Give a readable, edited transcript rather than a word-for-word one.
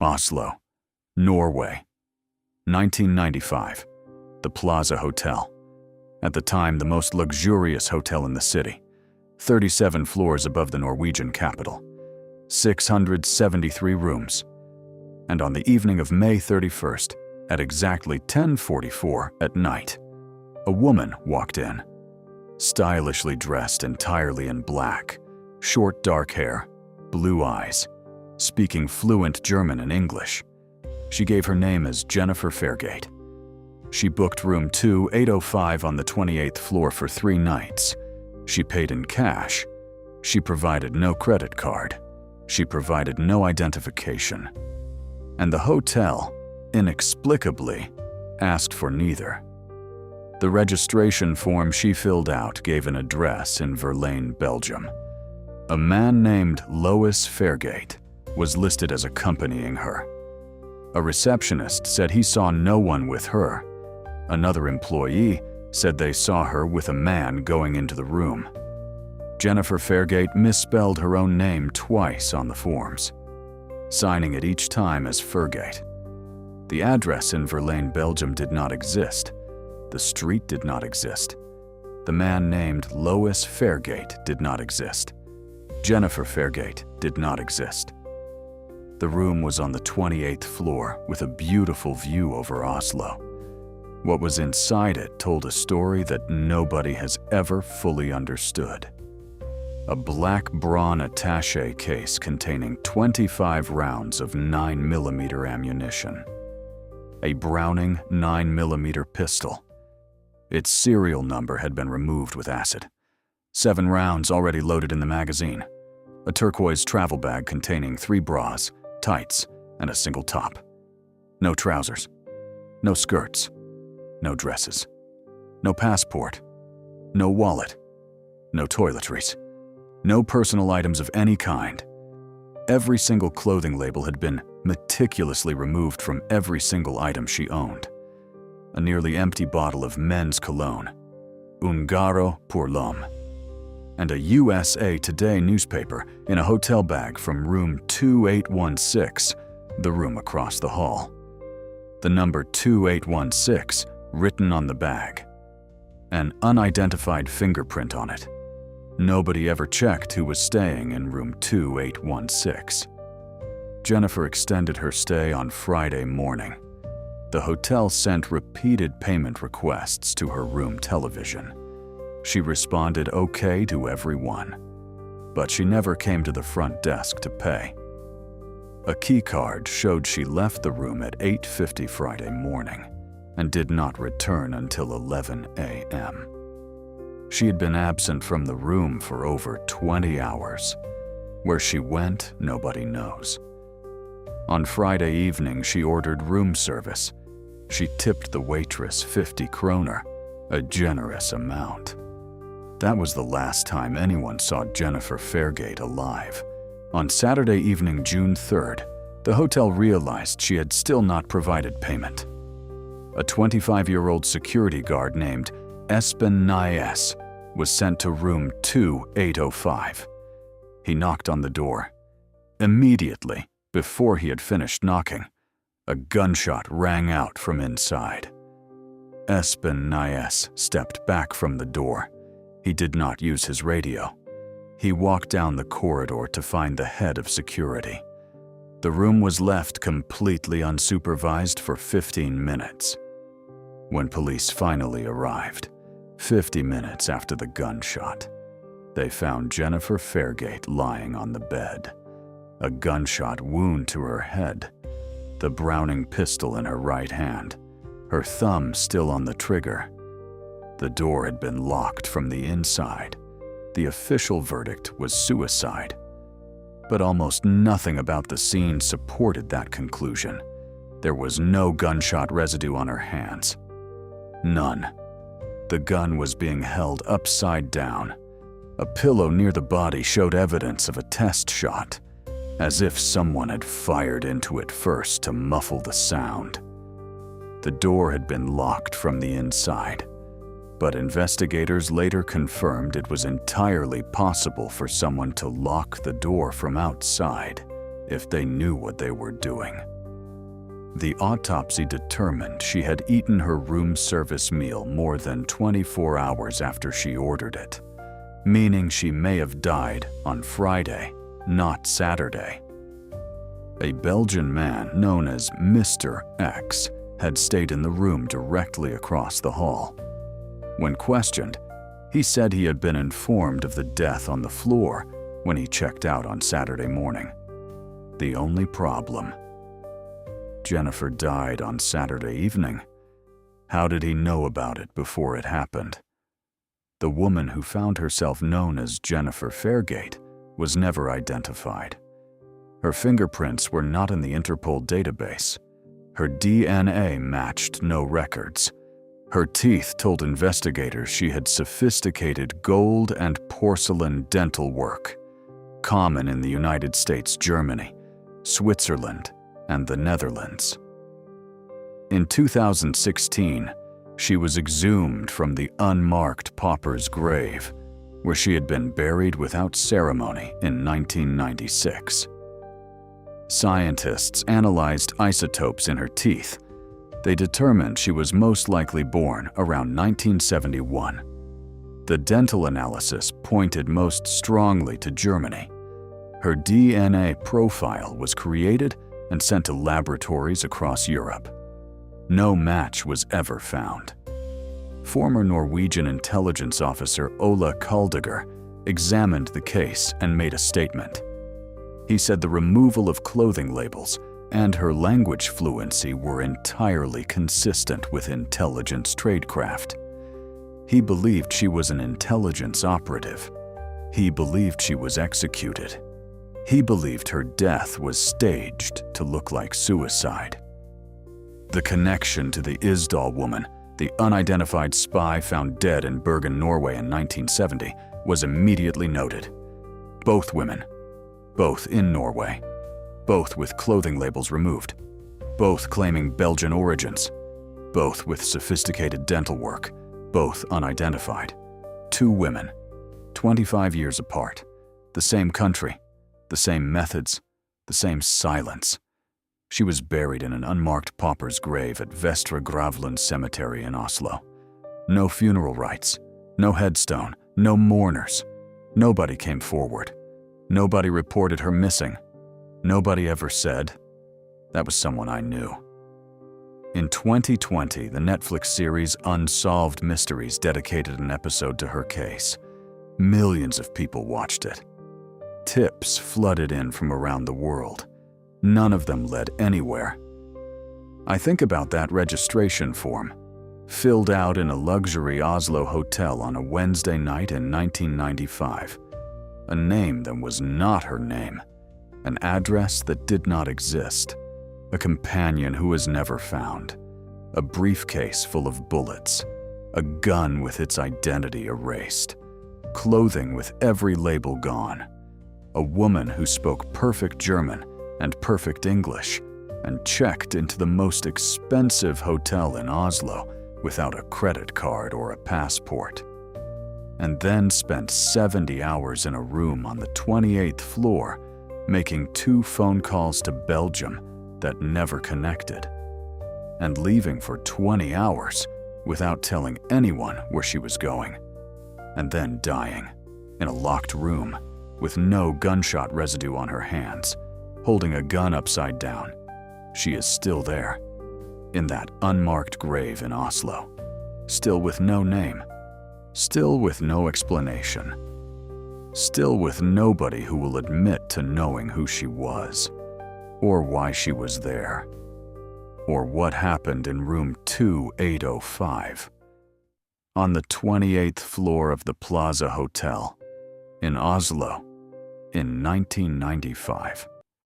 Oslo, Norway. 1995. The Plaza Hotel. At the time, the most luxurious hotel in the city. 37 floors above the Norwegian capital. 673 rooms. And on the evening of May 31st, at exactly 10:44 at night, a woman walked in. Stylishly dressed entirely in black, short dark hair, blue eyes, speaking fluent German and English. She gave her name as Jennifer Fairgate. She booked room 2805 on the 28th floor for 3 nights. She paid in cash. She provided no credit card. She provided no identification. And the hotel, inexplicably, asked for neither. The registration form she filled out gave an address in Verlaine, Belgium. A man named Lois Fairgate was listed as accompanying her. A receptionist said he saw no one with her. Another employee said they saw her with a man going into the room. Jennifer Fairgate misspelled her own name twice on the forms, signing it each time as Fergate. The address in Verlaine, Belgium did not exist. The street did not exist. The man named Lois Fairgate did not exist. Jennifer Fairgate did not exist. The room was on the 28th floor with a beautiful view over Oslo. What was inside it told a story that nobody has ever fully understood. A black brawn attaché case containing 25 rounds of 9mm ammunition. A Browning 9mm pistol. Its serial number had been removed with acid. 7 rounds already loaded in the magazine. A turquoise travel bag containing 3 bras, tights, and a single top. No trousers. No skirts. No dresses. No passport. No wallet. No toiletries. No personal items of any kind. Every single clothing label had been meticulously removed from every single item she owned. A nearly empty bottle of men's cologne, Ungaro pour l'homme, and a USA Today newspaper in a hotel bag from room 2816, the room across the hall. The number 2816 written on the bag. An unidentified fingerprint on it. Nobody ever checked who was staying in room 2816. Jennifer extended her stay on Friday morning. The hotel sent repeated payment requests to her room television. She responded okay to every one, but she never came to the front desk to pay. A key card showed she left the room at 8:50 Friday morning and did not return until 11 a.m. She had been absent from the room for over 20 hours. Where she went, nobody knows. On Friday evening, she ordered room service. She tipped the waitress 50 kroner, a generous amount. That was the last time anyone saw Jennifer Fairgate alive. On Saturday evening, June 3rd, the hotel realized she had still not provided payment. A 25-year-old security guard named Espen Nyes was sent to room 2805. He knocked on the door. Immediately, before he had finished knocking, a gunshot rang out from inside. Espen Nyes stepped back from the door. He did not use his radio. He walked down the corridor to find the head of security. The room was left completely unsupervised for 15 minutes. When police finally arrived, 50 minutes after the gunshot, they found Jennifer Fairgate lying on the bed, a gunshot wound to her head, the Browning pistol in her right hand, her thumb still on the trigger. The door had been locked from the inside. The official verdict was suicide. But almost nothing about the scene supported that conclusion. There was no gunshot residue on her hands. None. The gun was being held upside down. A pillow near the body showed evidence of a test shot, as if someone had fired into it first to muffle the sound. The door had been locked from the inside, but investigators later confirmed it was entirely possible for someone to lock the door from outside if they knew what they were doing. The autopsy determined she had eaten her room service meal more than 24 hours after she ordered it, meaning she may have died on Friday, not Saturday. A Belgian man known as Mr. X had stayed in the room directly across the hall. When questioned, he said he had been informed of the death on the floor when he checked out on Saturday morning. The only problem: Jennifer died on Saturday evening. How did he know about it before it happened? The woman who found herself known as Jennifer Fairgate was never identified. Her fingerprints were not in the Interpol database. Her DNA matched no records. Her teeth told investigators she had sophisticated gold and porcelain dental work, common in the United States, Germany, Switzerland, and the Netherlands. In 2016, she was exhumed from the unmarked pauper's grave, where she had been buried without ceremony in 1996. Scientists analyzed isotopes in her teeth. They determined she was most likely born around 1971. The dental analysis pointed most strongly to Germany. Her DNA profile was created and sent to laboratories across Europe. No match was ever found. Former Norwegian intelligence officer Ola Kaldiger examined the case and made a statement. He said the removal of clothing labels and her language fluency were entirely consistent with intelligence tradecraft. He believed she was an intelligence operative. He believed she was executed. He believed her death was staged to look like suicide. The connection to the Isdal woman, the unidentified spy found dead in Bergen, Norway in 1970, was immediately noted. Both women, both in Norway, both with clothing labels removed, both claiming Belgian origins, both with sophisticated dental work, both unidentified. Two women, 25 years apart, the same country, the same methods, the same silence. She was buried in an unmarked pauper's grave at Vestre Gravlund Cemetery in Oslo. No funeral rites, no headstone, no mourners. Nobody came forward. Nobody reported her missing. Nobody ever said, "That was someone I knew." In 2020, the Netflix series Unsolved Mysteries dedicated an episode to her case. Millions of people watched it. Tips flooded in from around the world. None of them led anywhere. I think about that registration form, filled out in a luxury Oslo hotel on a Wednesday night in 1995. A name that was not her name. An address that did not exist. A companion who was never found. A briefcase full of bullets. A gun with its identity erased. Clothing with every label gone. A woman who spoke perfect German and perfect English and checked into the most expensive hotel in Oslo without a credit card or a passport. And then spent 70 hours in a room on the 28th floor making 2 phone calls to Belgium that never connected, and leaving for 20 hours without telling anyone where she was going, and then dying in a locked room with no gunshot residue on her hands, holding a gun upside down. She is still there, in that unmarked grave in Oslo, still with no name, still with no explanation, still with nobody who will admit to knowing who she was, or why she was there, or what happened in room 2805, on the 28th floor of the Plaza Hotel in Oslo in 1995.